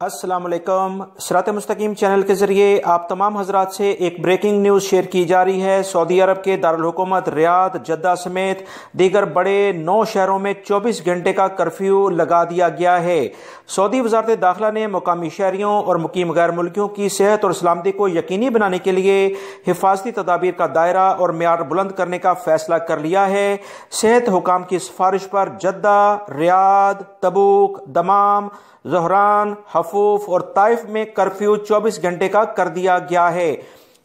अस्सलाम वालेकुम। सिरात मुस्तकीम चैनल के ज़रिए आप तमाम हजरात से एक ब्रेकिंग न्यूज़ शेयर की जा रही है। सऊदी अरब के दारुल हुकूमत रियाद, जद्दा समेत दीगर बड़े 9 शहरों में 24 घंटे का कर्फ्यू लगा दिया गया है। सऊदी वजारत दाखिला ने मुकामी शहरियों और मुकीम गैर मुल्कियों की सेहत और सलामती को यकीनी बनाने के लिए हिफाजती तदाबीर का दायरा और मेयार बुलंद करने का फैसला कर लिया है। सेहत हुकाम की सिफारिश पर Jeddah, Riyadh, Tabuk, Dammam, Dhahran, Hofuf और ताइफ में कर्फ्यू 24 घंटे का कर दिया गया है।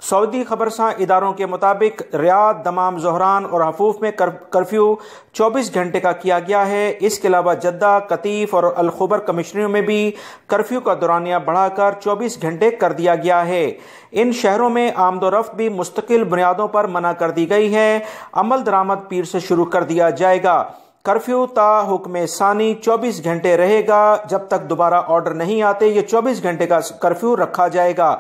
सऊदी खबरसां इदारों के मुताबिक रियाद, दमाम, ज़ोहरान और हफूफ में कर्फ्यू 24 घंटे का किया गया है। इसके अलावा जद्दा, कतीफ और अल खुबर कमिश्नरियों में भी कर्फ्यू का दौरानिया बढ़ाकर 24 घंटे कर दिया गया है। इन शहरों में आमदोरफ्त भी मुस्तकिल बुनियादों पर मना कर दी गई है। अमल दरामद पीर से शुरू कर दिया जाएगा। कर्फ्यू ता हुक्म सानी 24 घंटे रहेगा। जब तक दोबारा ऑर्डर नहीं आते ये 24 घंटे का कर्फ्यू रखा जाएगा।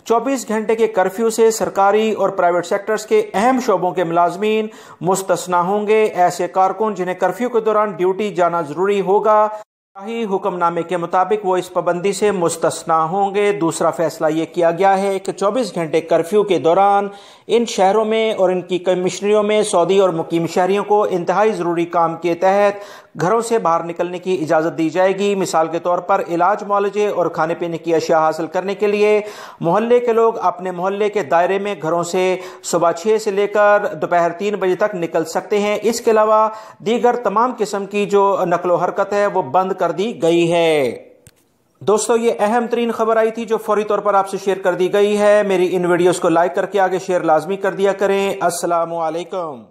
24 घंटे के कर्फ्यू से सरकारी और प्राइवेट सेक्टर्स के अहम शोबों के मुलाजमीन मुस्तस्ना होंगे। ऐसे कारकुन जिन्हें कर्फ्यू के दौरान ड्यूटी जाना जरूरी होगा, शाही हुक्मनामे के मुताबिक वो इस पाबंदी से मुस्तस्ना होंगे। दूसरा फैसला ये किया गया है कि 24 घंटे कर्फ्यू के दौरान इन शहरों में और इनकी कमिश्नरियों में सऊदी और मुकीम शहरियों को इंतहाई ज़रूरी काम के तहत घरों से बाहर निकलने की इजाज़त दी जाएगी। मिसाल के तौर पर इलाज, मुआलजे और खाने पीने की अशिया हासिल करने के लिए मोहल्ले के लोग अपने मोहल्ले के दायरे में घरों से सुबह 6 से लेकर दोपहर 3 बजे तक निकल सकते हैं। इसके अलावा दीगर तमाम किस्म की जो नकलो हरकत है वो बंद कर दी गई है। दोस्तों, ये अहम तरीन खबर आई थी जो फौरी तौर पर आपसे शेयर कर दी गई है। मेरी इन वीडियोस को लाइक करके आगे शेयर लाजमी कर दिया करें। अस्सलामु अलैकुम।